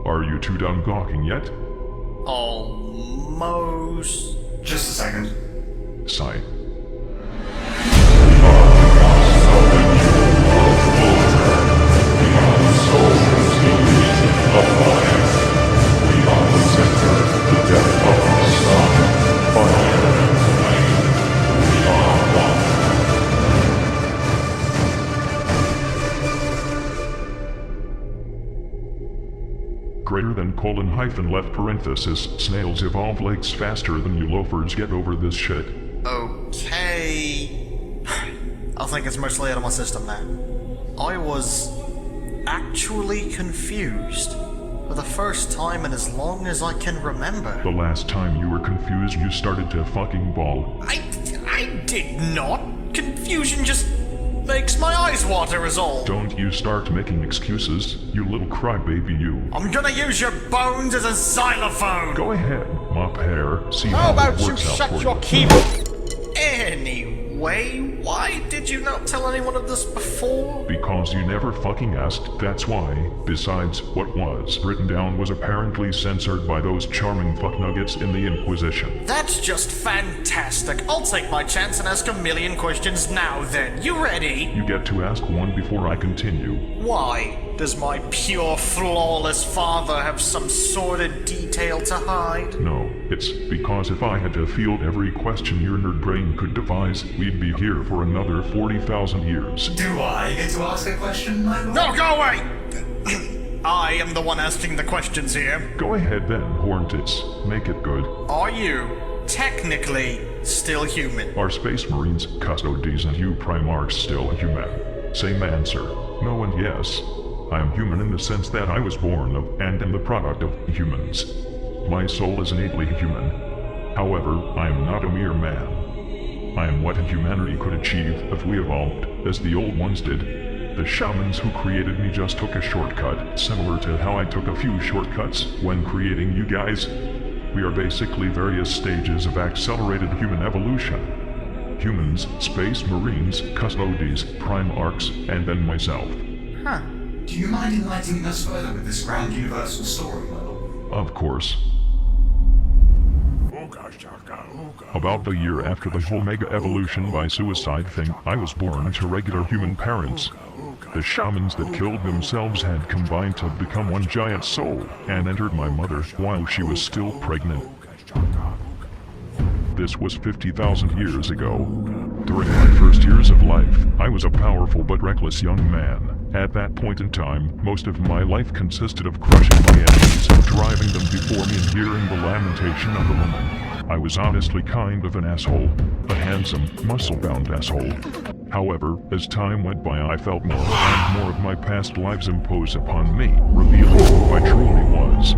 Are you two done gawking yet? Almost. Just a second. Sigh. Greater than colon hyphen left parenthesis, snails evolve legs faster than you loafers get over this shit. Okay. I think it's mostly out of my system now. I was actually confused for the first time in as long as I can remember. The last time you were confused, you started to fucking bawl. I did not. Confusion just makes my eyes water is all. Don't you start making excuses, you little crybaby you. I'm gonna use your bones as a xylophone. Go ahead, mop hair, see How how about it you works out shut for your you. keyboard? Anyway, why did you not tell anyone of this before? Because you never fucking asked, that's why. Besides, what was written down was apparently censored by those charming fucknuggets in the Inquisition. That's just fantastic. I'll take my chance and ask a million questions now then. You ready? You get to ask one before I continue. Why? Does my pure, flawless father have some sordid detail to hide? No, it's because if I had to field every question your nerd brain could devise, we'd be here for another 40,000 years. Do I get to ask a question, my lord? No, go away! I am the one asking the questions here. Go ahead then, Horntits. Make it good. Are you, technically, still human? Are Space Marines, Custodes, and you Primarchs still human? Same answer. No and yes. I am human in the sense that I was born of and am the product of humans. My soul is innately human. However, I am not a mere man. I am what humanity could achieve if we evolved, as the old ones did. The shamans who created me just took a shortcut, similar to how I took a few shortcuts when creating you guys. We are basically various stages of accelerated human evolution. Humans, Space Marines, Custodes, Primarchs, and then myself. Huh. Do you mind enlightening us further with this grand universal story, my lord? Of course. About the year after the whole mega evolution by suicide thing, I was born to regular human parents. The shamans that killed themselves had combined to become one giant soul, and entered my mother while she was still pregnant. This was 50,000 years ago. During my first years of life, I was a powerful but reckless young man. At that point in time, most of my life consisted of crushing my enemies, driving them before me and hearing the lamentation of the woman. I was honestly kind of an asshole. A handsome, muscle-bound asshole. However, as time went by I felt more and more of my past lives impose upon me, revealing who I truly was.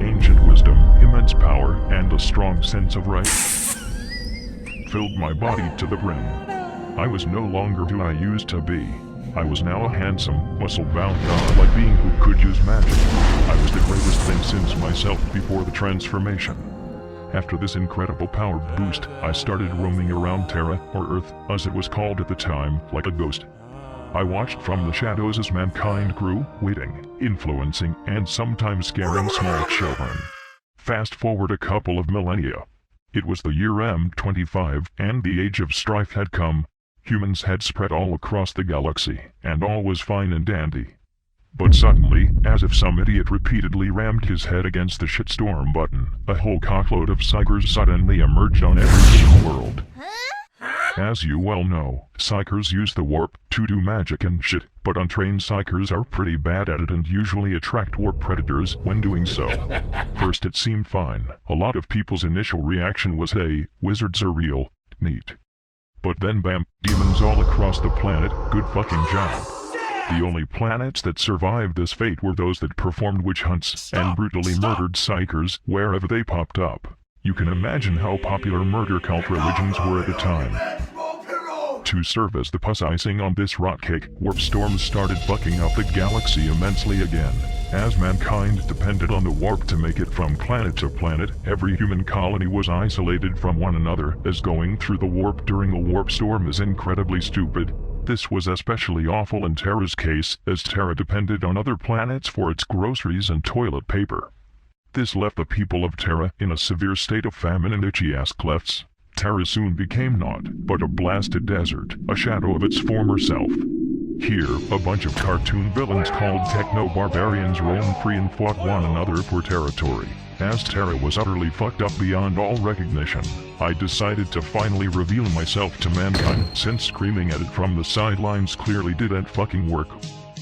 Ancient wisdom, immense power, and a strong sense of right filled my body to the brim. I was no longer who I used to be. I was now a handsome, muscle-bound god-like being who could use magic. I was the greatest thing since myself before the transformation. After this incredible power boost, I started roaming around Terra, or Earth, as it was called at the time, like a ghost. I watched from the shadows as mankind grew, waiting, influencing, and sometimes scaring small children. Fast forward a couple of millennia. It was the year M25, and the age of strife had come. Humans had spread all across the galaxy, and all was fine and dandy. But suddenly, as if some idiot repeatedly rammed his head against the shitstorm button, a whole cockload of psychers suddenly emerged on every single world. As you well know, psychers use the warp to do magic and shit, but untrained psychers are pretty bad at it and usually attract warp predators when doing so. First it seemed fine. A lot of people's initial reaction was, hey, wizards are real, neat. But then bam, demons all across the planet, good fucking job. The only planets that survived this fate were those that performed witch hunts and brutally murdered psychers wherever they popped up. You can imagine how popular murder cult religions were at the time. To serve as the puss icing on this rot cake, warp storms started fucking up the galaxy immensely again. As mankind depended on the warp to make it from planet to planet, every human colony was isolated from one another, as going through the warp during a warp storm is incredibly stupid. This was especially awful in Terra's case, as Terra depended on other planets for its groceries and toilet paper. This left the people of Terra in a severe state of famine and itchy-ass clefts. Terra soon became naught but a blasted desert, a shadow of its former self. Here, a bunch of cartoon villains called techno-barbarians roamed free and fought one another for territory. As Terra was utterly fucked up beyond all recognition, I decided to finally reveal myself to mankind, since screaming at it from the sidelines clearly didn't fucking work.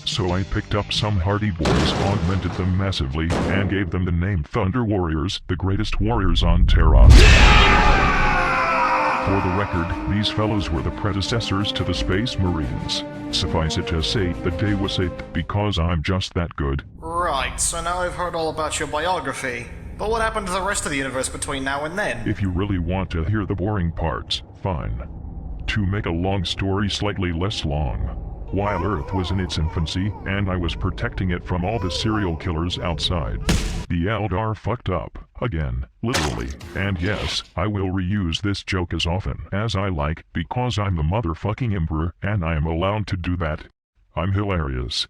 So I picked up some hardy boys, augmented them massively, and gave them the name Thunder Warriors, the greatest warriors on Terra. For the record, these fellows were the predecessors to the Space Marines. Suffice it to say, the day was saved because I'm just that good. Right, so now I've heard all about your biography. But what happened to the rest of the universe between now and then? If you really want to hear the boring parts, fine. To make a long story slightly less long, while Earth was in its infancy, and I was protecting it from all the serial killers outside, the Eldar fucked up. Again, literally. And yes, I will reuse this joke as often as I like, because I'm the motherfucking Emperor, and I am allowed to do that. I'm hilarious.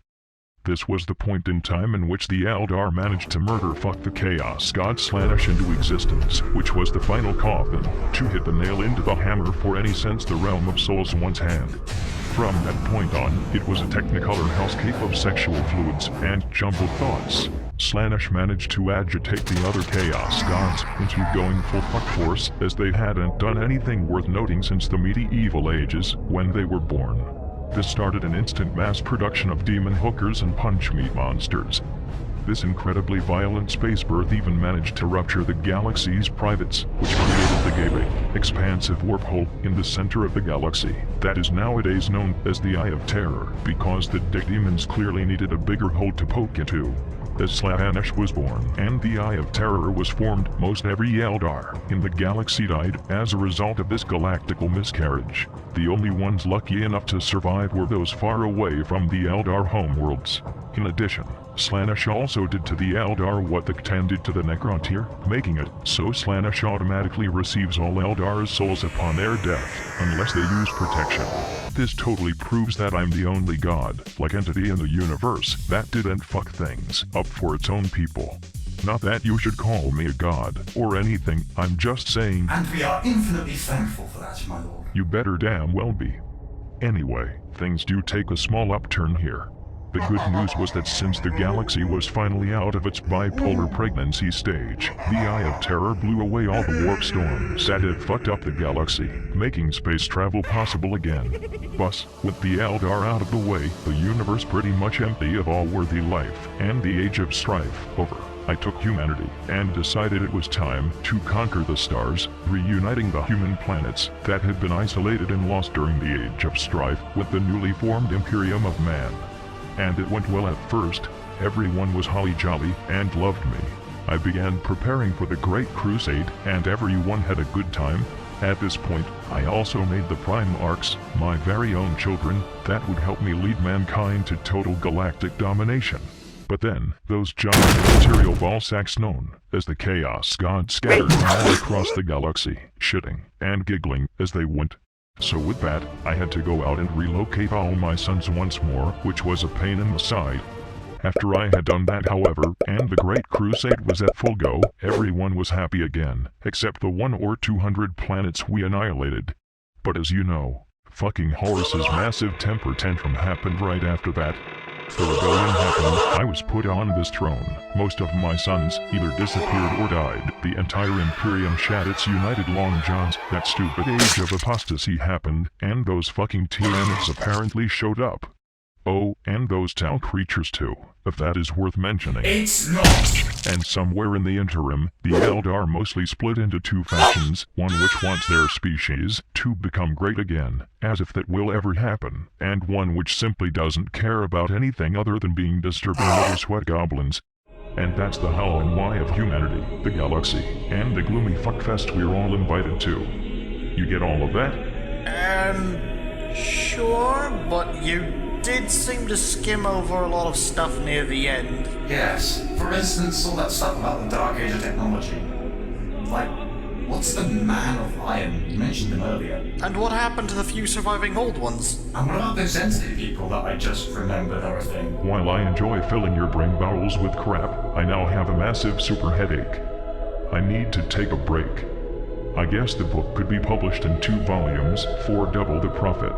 This was the point in time in which the Eldar managed to murder fuck the Chaos God Slaanesh into existence, which was the final coffin, to hit the nail into the hammer for any sense the realm of souls once had. From that point on, it was a technicolor hellscape of sexual fluids and jumbled thoughts. Slaanesh managed to agitate the other Chaos Gods into going full fuck force, as they hadn't done anything worth noting since the medieval ages, when they were born. This started an instant mass production of demon hookers and punch meat monsters. This incredibly violent space birth even managed to rupture the galaxy's privates, which created the gaping, expansive warp hole in the center of the galaxy that is nowadays known as the Eye of Terror, because the dick demons clearly needed a bigger hole to poke into. As Slaanesh was born and the Eye of Terror was formed, most every Eldar in the galaxy died as a result of this galactical miscarriage. The only ones lucky enough to survive were those far away from the Eldar homeworlds. In addition, Slaanesh also did to the Eldar what the Ctan did to the Necrontyr, making it so Slaanesh automatically receives all Eldar's souls upon their death, unless they use protection. This totally proves that I'm the only god-like entity in the universe that didn't fuck things up for its own people. Not that you should call me a god, or anything, I'm just saying— And we are infinitely thankful for that, my lord. You better damn well be. Anyway, things do take a small upturn here. The good news was that since the galaxy was finally out of its bipolar pregnancy stage, the Eye of Terror blew away all the warp storms that had fucked up the galaxy, making space travel possible again. Thus, with the Eldar out of the way, the universe pretty much empty of all worthy life, and the age of strife over, I took humanity and decided it was time to conquer the stars, reuniting the human planets that had been isolated and lost during the age of strife with the newly formed Imperium of Man. And it went well at first. Everyone was holly jolly and loved me. I began preparing for the Great Crusade, and everyone had a good time. At this point, I also made the Prime Arcs, my very own children, that would help me lead mankind to total galactic domination. But then, those giant material ball sacks known as the Chaos Gods scattered all across the galaxy, shitting and giggling as they went. So with that, I had to go out and relocate all my sons once more, which was a pain in the side. After I had done that, however, and the Great Crusade was at full go, everyone was happy again, except the 100 or 200 planets we annihilated. But as you know, fucking Horus's massive temper tantrum happened right after that. The rebellion happened, I was put on this throne, most of my sons either disappeared or died, the entire Imperium shat its united long johns, that stupid age of apostasy happened, and those fucking tyrants apparently showed up. Oh, and those Tau creatures too, if that is worth mentioning. It's not! And somewhere in the interim, the Eldar mostly split into two factions, one which wants their species to become great again, as if that will ever happen, and one which simply doesn't care about anything other than being disturbing little sweat goblins. And that's the how and why of humanity, the galaxy, and the gloomy fuckfest we're all invited to. You get all of that? Sure, but you did seem to skim over a lot of stuff near the end. Yes. For instance, all that stuff about the Dark Age of technology. Like, What's the Man of Iron? You mentioned them earlier. And what happened to the few surviving old ones? And what about those sensitive people that I just remembered are a thing? While I enjoy filling your brain bowels with crap, I now have a massive super headache. I need to take a break. I guess the book could be published in 2 volumes for double the profit.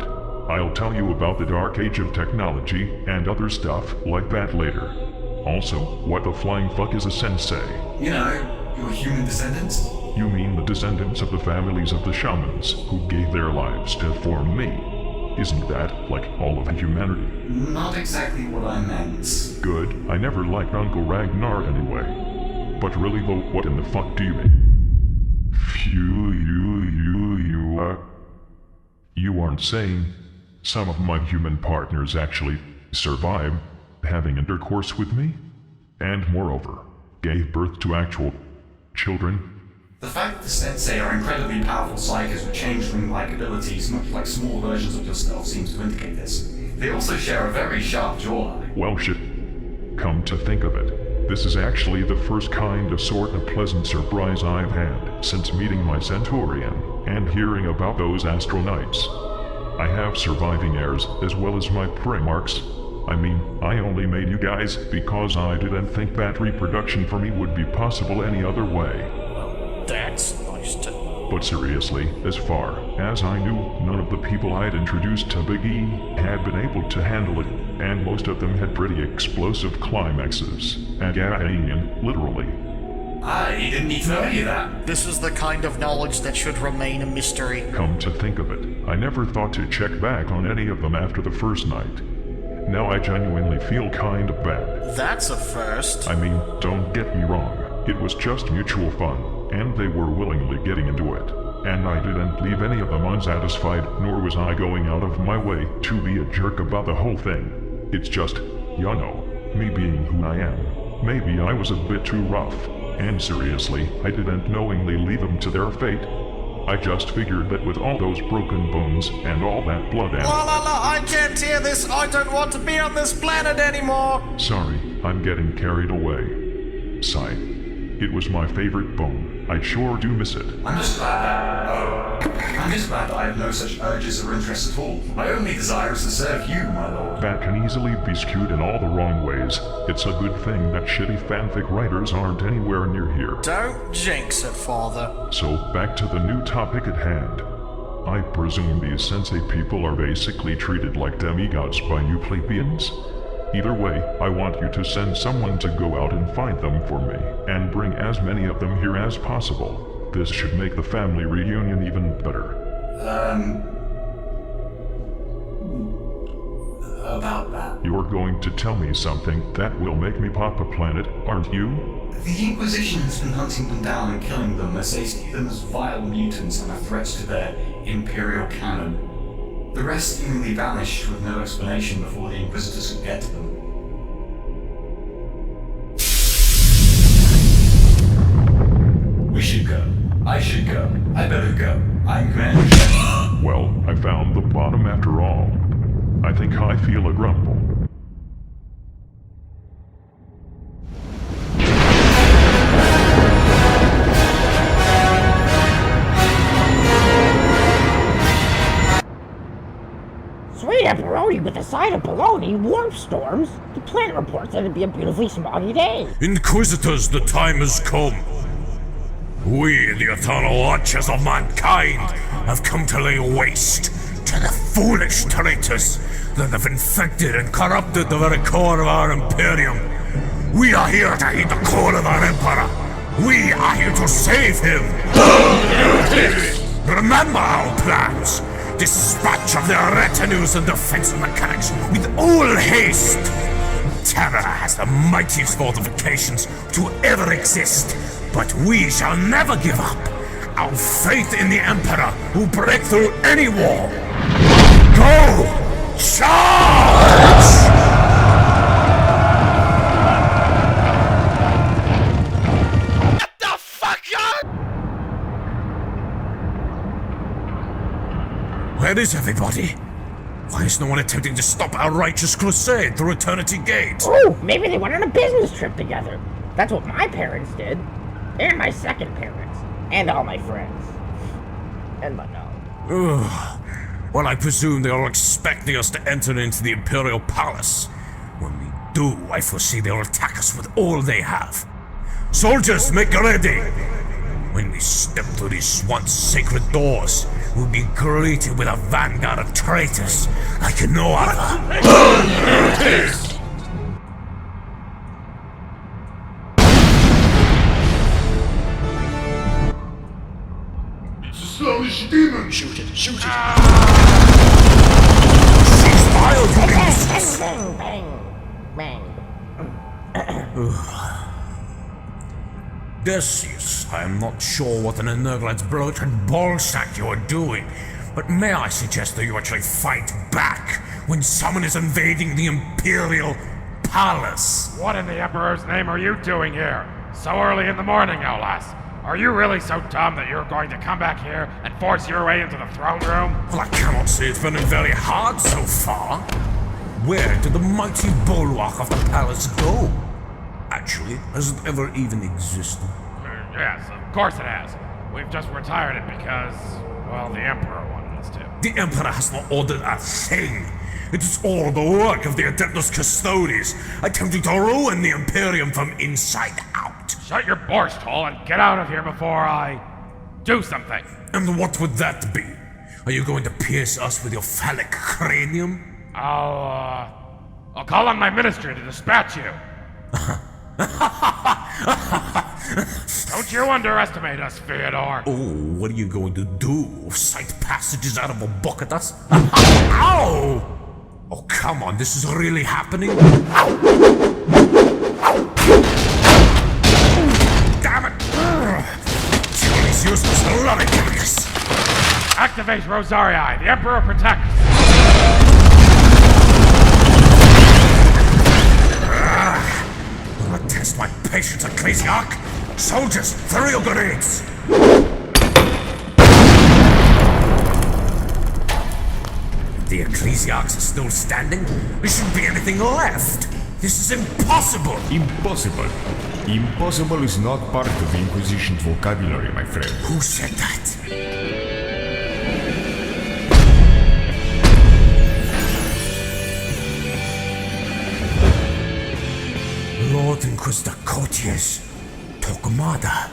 I'll tell you about the dark age of technology and other stuff like that later. Also, what the flying fuck is a sensei? You know, your human descendants? You mean the descendants of the families of the shamans who gave their lives to form me? Isn't that like all of humanity? Not exactly what I meant. Good, I never liked Uncle Ragnar anyway. But really though, what in the fuck do you mean? You aren't saying some of my human partners actually survived having intercourse with me? And moreover, gave birth to actual children? The fact that the sensei are incredibly powerful psychers with changeling-like abilities, much like small versions of yourself, seems to indicate this. They also share a very sharp jawline. Well shit. Come to think of it, this is actually the first kind of sort of pleasant surprise I've had since meeting my Centaurian and hearing about those astronauts. I have surviving heirs as well as my primarchs. I mean, I only made you guys because I didn't think that reproduction for me would be possible any other way. That's nice to... But seriously, as far as I knew, none of the people I'd introduced to Big E had been able to handle it, and most of them had pretty explosive climaxes. And literally. I didn't need to know any of that. This is the kind of knowledge that should remain a mystery. Come to think of it, I never thought to check back on any of them after the first night. Now I genuinely feel kind of bad. That's a first. I mean, don't get me wrong, it was just mutual fun, and they were willingly getting into it. And I didn't leave any of them unsatisfied, nor was I going out of my way to be a jerk about the whole thing. It's just, you know, me being who I am. Maybe I was a bit too rough, and seriously, I didn't knowingly leave them to their fate. I just figured that with all those broken bones and all that blood and— I can't hear this! I don't want to be on this planet anymore! Sorry, I'm getting carried away. Sigh. It was my favorite bone. I sure do miss it. I'm just glad that I have no such urges or interests at all. My only desire is to serve you, my lord. That can easily be skewed in all the wrong ways. It's a good thing that shitty fanfic writers aren't anywhere near here. Don't jinx it, father. So, back to the new topic at hand. I presume these sensei people are basically treated like demigods by you plebeians? Either way, I want you to send someone to go out and find them for me, and bring as many of them here as possible. This should make the family reunion even better. About that. You're going to tell me something that will make me pop a planet, aren't you? The Inquisition has been hunting them down and killing them as they see them as vile mutants and a threat to their imperial canon. The rest seemingly vanished with no explanation before the Inquisitors could get to them. We should go. I should go. I better go. I'm Commander. Well, I found the bottom after all. I think I feel a grumble. Sweet pepperoni with a side of bologna, warp storms. The planet reports that it'd be a beautifully smoggy day. Inquisitors, the time has come. We, the eternal watchers of mankind, have come to lay waste to the foolish traitors that have infected and corrupted the very core of our Imperium. We are here to heed the call of our Emperor. We are here to save him. Remember our plans. Dispatch of their retinues and defense mechanics with all haste. Terror has the mightiest fortifications to ever exist, but we shall never give up. Our faith in the Emperor will break through any wall. Go! Charge! Where is everybody? Why is no one attempting to stop our righteous crusade through Eternity Gate? Oh, maybe they went on a business trip together. That's what my parents did. And my second parents. And all my friends. And my dog. Ugh. Well, I presume they are expecting us to enter into the Imperial Palace. When we do, I foresee they'll attack us with all they have. Soldiers, make ready! When we step through these once sacred doors, we'll be greeted with a vanguard of traitors like no other. Shoot it, shoot it. Cease fire, you beasts! Bang, bang, bang. Decius, I am not sure what an Energlad's bloated ballsack you are doing, but may I suggest that you actually fight back when someone is invading the Imperial Palace? What in the Emperor's name are you doing here? So early in the morning, no less. Are you really so dumb that you're going to come back here and force your way into the throne room? Well, I cannot say it's been very hard so far. Where did the mighty bulwark of the palace go? Actually, has it ever even existed? Yes, of course it has. We've just retired it because, well, the Emperor wanted us to. The Emperor has not ordered a thing. It is all the work of the Adeptus Custodes, attempting to ruin the Imperium from inside out. Shut your borscht hole and get out of here before I do something. And what would that be? Are you going to pierce us with your phallic cranium? I'll call on my ministry to dispatch you. Don't you underestimate us, Theodore. Oh, what are you going to do? Cite passages out of a book at us? Ow! Oh, come on, this is really happening? Damn it! Kill these useless lollygaggers! Activate Rosarii, the Emperor protects. I'll test my patience, Ecclesiarch! Soldiers, throw your grenades! The Ecclesiarchs are still standing? There shouldn't be anything left! This is impossible! Impossible. Impossible is not part of the Inquisition's vocabulary, my friend. Who said that? Lord Inquisitor Courtiers, Torquemada.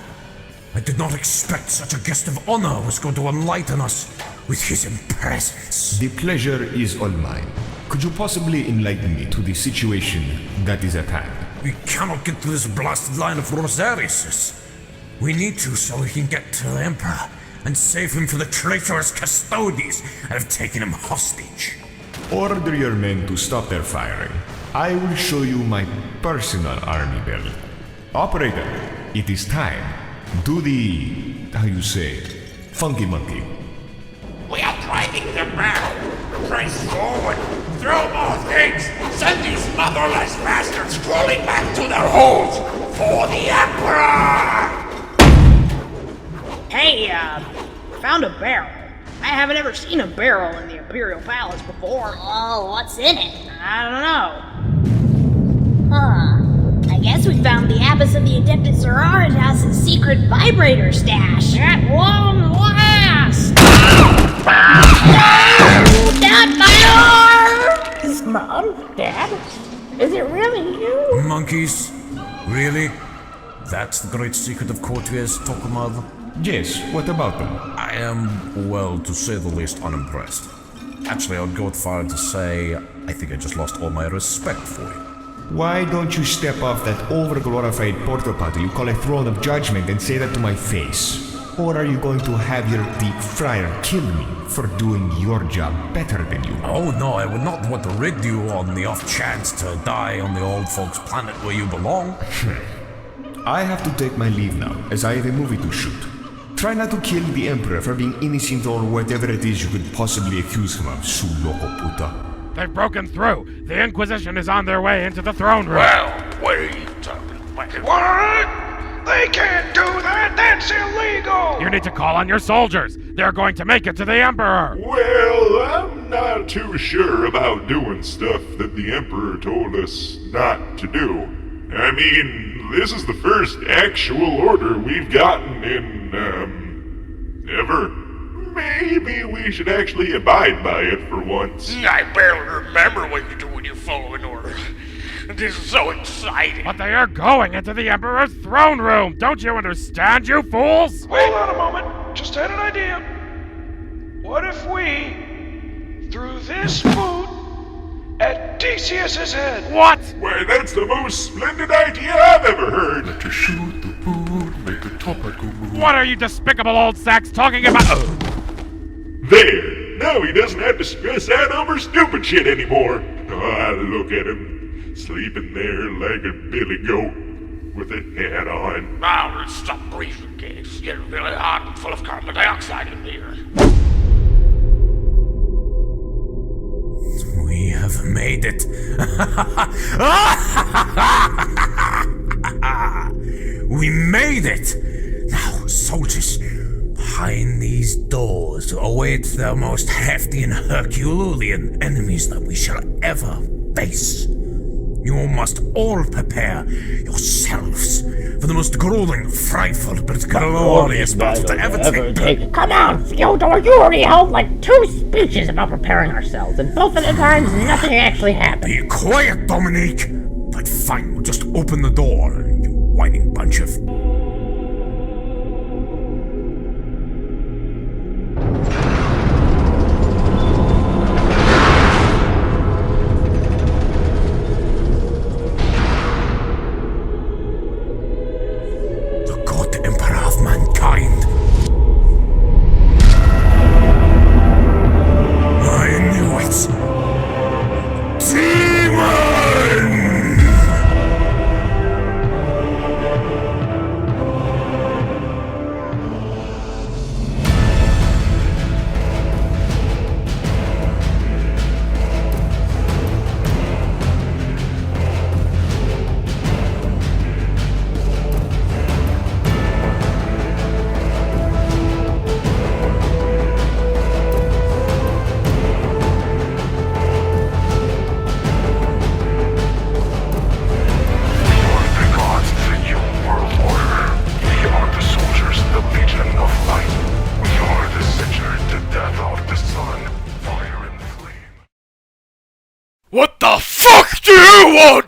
I did not expect such a guest of honor was going to enlighten us with his presence. The pleasure is all mine. Could you possibly enlighten me to the situation that is at hand? We cannot get to this blasted line of Rosariuses. We need to so we can get to the Emperor and save him from the traitorous Custodes that have taken him hostage. Order your men to stop their firing. I will show you my personal army belt. Operator, it is time. Do the, how you say, funky monkey. We are driving the barrel. Press forward. Throw more things. Send these motherless bastards crawling back to their holes for the Emperor! Hey, found a barrel. I haven't ever seen a barrel in the Imperial Palace before. Oh, what's in it? I don't know. Huh. I guess we found the abbess of the Adeptus Sororitatis' secret vibrator stash. At long last! Not my arm! Mom? Dad? Is it really you? Monkeys? Really? That's the great secret of courtiers, Torquemada? Yes, what about them? I am, well, to say the least, unimpressed. Actually, I would go as far to say I think I just lost all my respect for you. Why don't you step off that overglorified porta-potty you call a throne of judgment and say that to my face? Or are you going to have your deep fryer kill me for doing your job better than you? Oh no, I would not want to rid you on the off chance to die on the old folks' planet where you belong. I have to take my leave now, as I have a movie to shoot. Try not to kill the Emperor for being innocent or whatever it is you could possibly accuse him of, su loco puta. They've broken through. The Inquisition is on their way into the throne room. Well, what are you talking about? What? They can't do that! That's illegal! You need to call on your soldiers. They're going to make it to the Emperor. Well, I'm not too sure about doing stuff that the Emperor told us not to do. I mean, this is the first actual order we've gotten in ever. Maybe we should actually abide by it for once. I barely remember what you do when you follow an order. This is so exciting. But they are going into the Emperor's throne room! Don't you understand, you fools? Wait on a moment. Just had an idea. What if we threw this food at Theseus's head? What? Why, that's the most splendid idea I've ever heard. To shoot the food, make the topical move. What are you despicable old sacks talking about? There! Now he doesn't have to stress out over stupid shit anymore. Ah, look at him, sleeping there like a billy goat with a hat on. Now, stop breathing, kids. It's getting really hot and full of carbon dioxide in here. We have made it. We made it! Now, soldiers, behind these doors await the most hefty and Herculean enemies that we shall ever face. You must all prepare yourselves for the most grueling, frightful, but glorious battle to ever take place. Come on, Fyodor, you already held like 2 speeches about preparing ourselves, and both of the times nothing actually happened. Be quiet, Dominique! But fine, we'll just open the door, you whining bunch of... What the fuck do you want?